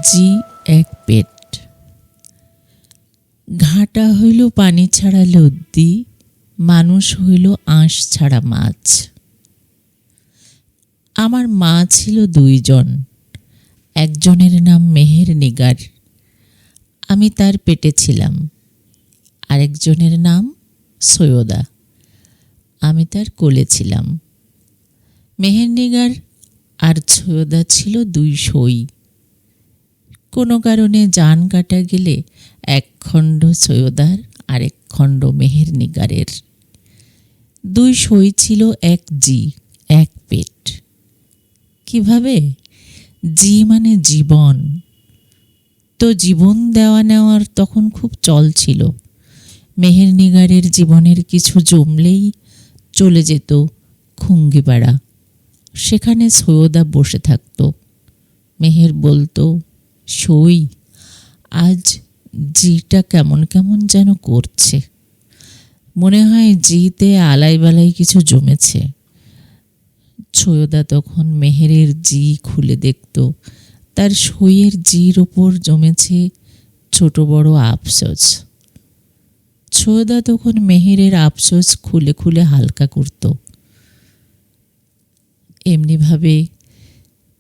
জি এক পেট। ঘাটা হইল পানি ছাড়া লদ্দি, মানুষ হইল আঁশ ছাড়া মাছ। আমার মা ছিল দুইজন, একজনের নাম মেহের নিগার, আমি তার পেটে ছিলাম। আরেকজনের নাম সৈয়দা, আমি তার কোলে ছিলাম। মেহের নিগার আর সৈয়দা ছিল দুই সই। কোনো কারণে জান কাটা গেলে এক খণ্ড সৈয়দার আরেক খণ্ড মেহের নিগারের। দুই সই ছিল এক জি এক পেট। কিভাবে? জি মানে জীবন। তো জীবন দেওয়া নেওয়ার তখন খুব চল ছিল। মেহের নিগারের জীবনের কিছু জমলেই চলে যেত খুঙ্গিপাড়া। সেখানে সৈয়দা বসে থাকত। মেহের বলতো, সই, আজ জিটা কেমন কেমন যেন করছে, মনে হয় জিতে আলাই বালাই কিছু জমেছে। সৈয়দা তখন মেহেরের জি খুলে দেখত, তার সইয়ের জির ওপর জমেছে ছোট বড় আফসোস। সৈয়দা তখন মেহেরের আফসোস খুলে খুলে হালকা করত। এমনিভাবে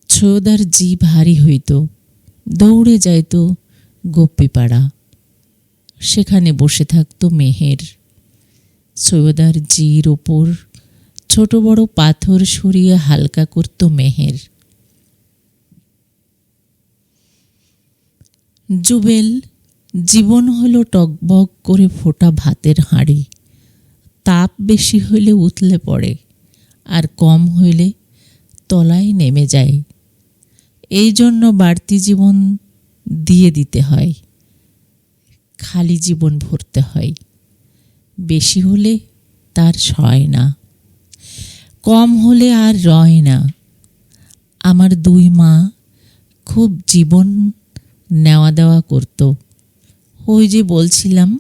সৈয়দার জি ভারী হইত, দৌড়ে যাইত গোপীপাড়া। সেখানে বসে থাকত মেহের। সৈয়দার জির ওপর ছোট বড় পাথর সরিয়ে হালকা করত মেহের। জুবেল, জীবন হলো টকবক করে ফোটা ভাতের হাঁড়ি। তাপ বেশি হইলে উতলে পড়ে, আর কম হইলে তলায় নেমে যায়। এই জন্য বাড়তি জীবন দিয়ে দিতে হয়, খালি জীবন ভরতে হয়। বেশি হলে তার সয় না, কম হলে আর রয় না। আমার দুই মা খুব জীবন নেওয়া দেওয়া করত। ওই যে বলছিলাম,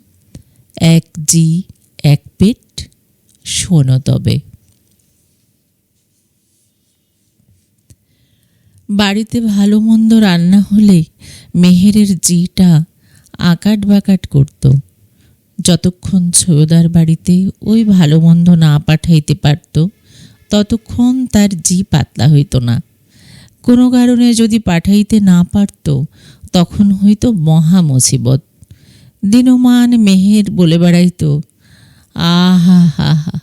এক জি এক পেট, শোনো তবে। বাড়িতে ভালো মন্দ রান্না হলে মেহেরের জিটা আকাট বাকাট করত। যতক্ষণ সৈয়দার বাড়িতে ওই ভালো মন্দ না পাঠাইতে পারত, ততক্ষণ তার জি পাতলা হইত না। কোনো কারণে যদি পাঠাইতে না পারত, তখন হইত মহা মুসিবত। দিনমান মেহের বলে বেড়াইত, আহা হা হা,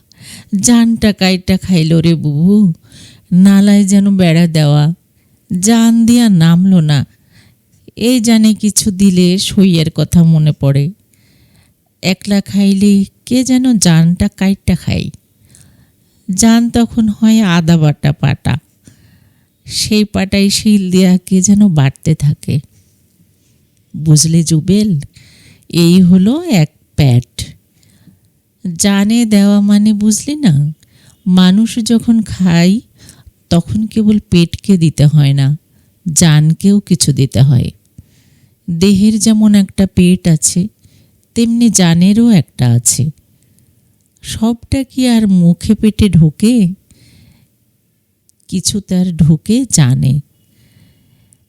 জানটা কাইটা খাইল রে বুবু, নালায় যেন বেড়া দেওয়া, জান দিয়া নামলো না। এই জানে কিছু দিলে সইয়ের কথা মনে পড়ে। একলা খাইলে কে যেন জানটা কাইটটা খাই। জান তখন হয় আদা বাটা পাটা, সেই পাটাই শিল দিয়া কে যেন বাড়তে থাকে। বুঝলে জুবেল, এই হলো এক প্যাট। জানে দেওয়া মানে বুঝলি না, মানুষ যখন খায় তখন কেবল পেটকে দিতে হয় না, জানকেও কিছু দিতে হয়। দেহের যেমন একটা পেট আছে, তেমনি জানেরও একটা আছে। সবটা কি আর মুখে পেটে ঢোকে? কিছু তার ঢোকে জানে।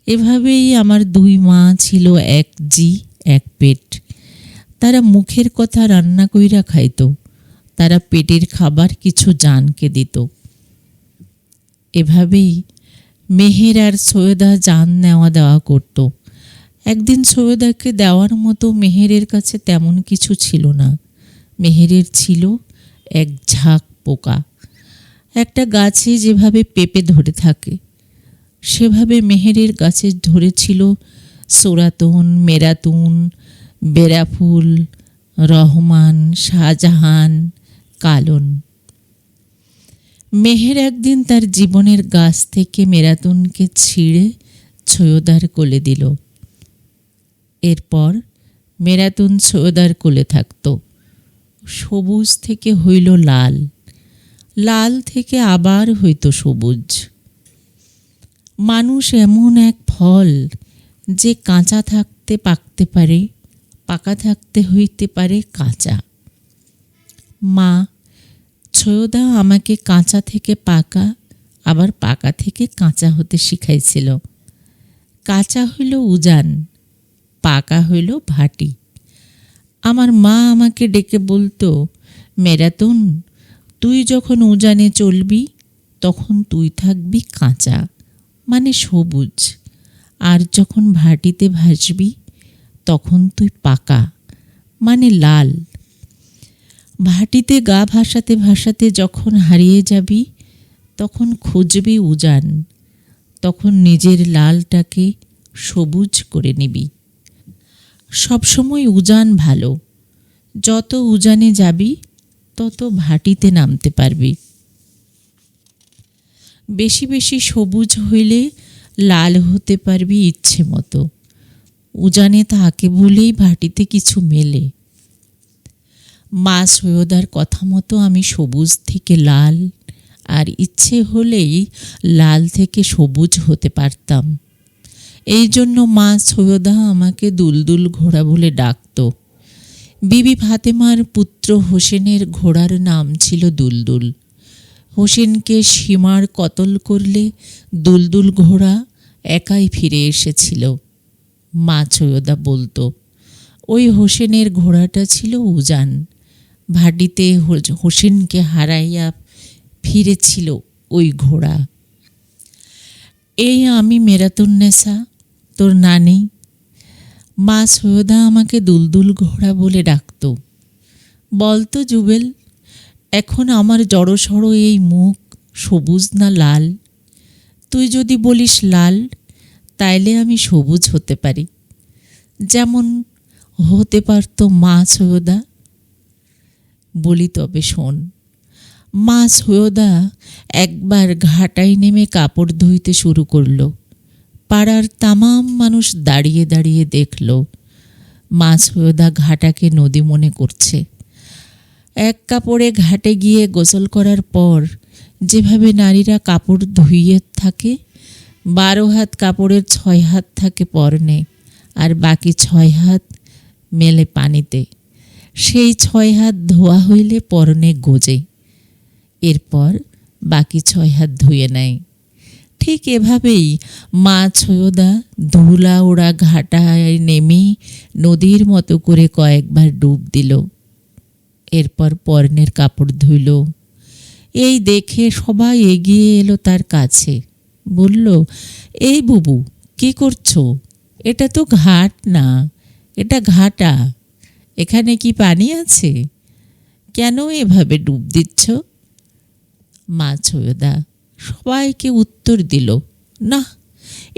এভাবেই আমার দুই মা ছিল এক জি এক পেট। তারা মুখের কথা রান্না কইরা খাইত, তারা পেটের খাবার কিছু জানকে দিত। এভাবেই মেহের আর সৈয়দা জান নেওয়া দেওয়া করত। একদিন সৈয়দাকে দেওয়ার মতো মেহেরের কাছে তেমন কিছু ছিল না। মেহেরের ছিল এক ঝাঁক পোকা। একটা গাছে যেভাবে পেঁপে ধরে থাকে, সেভাবে মেহেরের গাছে ধরেছিল সোরাতুন, মেরাতুন, বেরাফুল, রহমান, শাহজাহান, কালন। মেহের একদিন তার জীবনের গাছ থেকে মেরাতুনকে ছিঁড়ে সৈয়দার কোলে দিল। এরপর মেরাতুন সৈয়দার কোলে থাকত। সবুজ থেকে হইল লাল, লাল থেকে আবার হইত সবুজ। মানুষ এমন এক ফল, যে কাঁচা থাকতে পাকতে পারে, পাকা থাকতে হইতে পারে কাঁচা। মা সৈয়দা আমাকে কাঁচা থেকে পাকা, আবার পাকা থেকে কাঁচা হতে শিখাইছিল। কাঁচা হইল উজান, পাকা হইল ভাটি। আমার মা আমাকে ডেকে বলতো, মেরাতুন, তুই যখন উজানে চলবি তখন তুই থাকবি কাঁচা, মানে সবুজ, আর যখন ভাটিতে ভাসবি তখন তুই পাকা, মানে লাল। ভাটিতে গা ভাসাতে ভাসাতে যখন হারিয়ে যাবি তখন খুঁজবি উজান, তখন নিজের লালটাকে সবুজ করে নিবি। সবসময় উজান ভালো, যত উজানে যাবি তত ভাটিতে নামতে পারবি। বেশি বেশি সবুজ হইলে লাল হতে পারবি ইচ্ছে মতো। উজানে থাকে বলেই ভাটিতে কিছু মেলে। মা সৈয়দার কথা মতো আমি সবুজ থেকে লাল, আর ইচ্ছে হলেই লাল থেকে সবুজ হতে পারতাম। এই জন্য মা সৈয়দা আমাকে দুলদুল ঘোড়া বলে ডাকত। বিবি ফাতেমার পুত্র হোসেনের ঘোড়ার নাম ছিল দুলদুল। হোসেনকে সীমার কতল করলে দুলদুল ঘোড়া একাই ফিরে এসেছিল। মা সৈয়দা বলতো, ওই হোসেনের ঘোড়াটা ছিল উজান, ভাটিতে হোসেনকে হারাইয়া ফিরেছিল ওই ঘোড়া। এই আমি মেরাতুন্নেসা, তোর নানি। মা সৈয়দা আমাকে দুলদুল ঘোড়া বলে ডাকত। বলতো জুবেল, এখন আমার জড়সড় এই মুখ সবুজ না লাল? তুই যদি বলিস লাল, তাইলে আমি সবুজ হতে পারি, যেমন হতে পারত মা সৈয়দা। বলি তবে শোন। মা সৈয়দা একবার ঘাটায় নেমে কাপড় ধুইতে শুরু করল। পাড়ার তামাম মানুষ দাঁড়িয়ে দাঁড়িয়ে দেখল মা সৈয়দা ঘাটাকে নদী মনে করছে। এক কাপড়ে ঘাটে গিয়ে গোসল করার পর যেভাবে নারীরা কাপড় ধুইয়ে থাকে, 12 হাত কাপড়ের 6 হাত থাকে পরনে, আর বাকি 6 হাত মেলে পানিতে। সেই 6 হাত ধোয়া হইলে পরনে গোজে, এরপর বাকি 6 হাত ধুয়ে নেয়। ঠিক এভাবেই মা সৈয়দা ধুলা ওড়া ঘাটায় নেমে নদীর মতো করে কয়েকবার ডুব দিল, এরপর পরনের কাপড় ধুইল। এই দেখে সবাই এগিয়ে এলো তার কাছে, বলল, এই বুবু, কি করছো? এটা তো ঘাট না, এটা ঘাটা। এখানে কি পানি আছে? কেন এভাবে ডুব দিচ্ছ? মা সৈয়দা সবাইকে উত্তর দিল, না,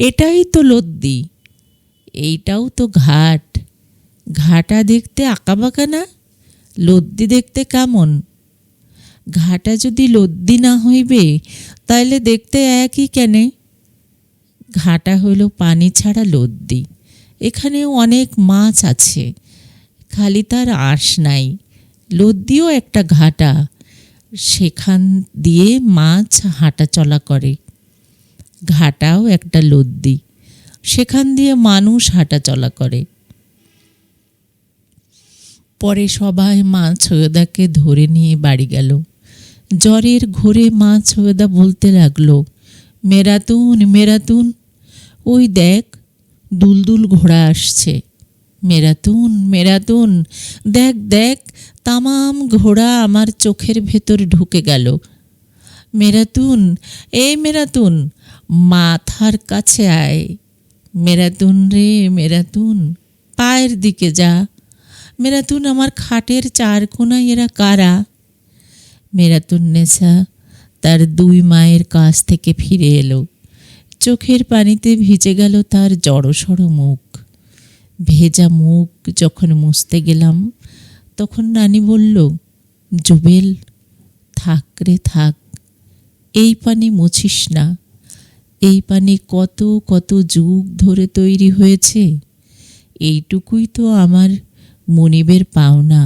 এটাই তো লদ্দি, এইটাও তো ঘাট। ঘাটা দেখতে আঁকাবাঁকা না? লদ্দি দেখতে কেমন? ঘাটা যদি লদ্দি না হইবে তাইলে দেখতে একই কেনে? ঘাটা হইল পানি ছাড়া লদ্দি। এখানে অনেক মাছ আছে, খালি তার আঁশ নাই। লদ্দিও একটা ঘাটা, সেখান দিয়ে মাছ হাঁটা চলা করে। ঘাটাও একটা লদ্দি, সেখান দিয়ে মানুষ হাঁটা চলা করে। পরে সবাই মা সৈয়দাকে ধরে নিয়ে বাড়ি গেল। জ্বরের ঘোরে মা সৈয়দা বলতে লাগলো, মেরাতুন, মেরাতুন, ওই দেখ দুলদুল ঘোড়া আসছে। মেরাতুন, মেরাতুন, দেখ দেখ, তামাম ঘোড়া আমার চোখের ভেতর ঢুকে গেল। মেরাতুন, এই মেরাতুন, মাথার কাছে আয়। মেরাতুন রে মেরাতুন, পায়ের দিকে যা। মেরাতুন, আমার খাটের 4 কোনায় এরা কারা? মেরাতুন্নেসা তার 2 মায়ের কাছ থেকে ফিরে এলো। চোখের পানিতে ভিজে গেল তার জড়সড় মুখ। ভেজা মুখ যখন মুছতে গেলাম তখন নানি বলল, জুবেল, থাক রে থাক, এই পানি মুছিস না। এই পানি কত কত যুগ ধরে তৈরি হয়েছে। এইটুকুই তো আমার মনিবের পাওনা।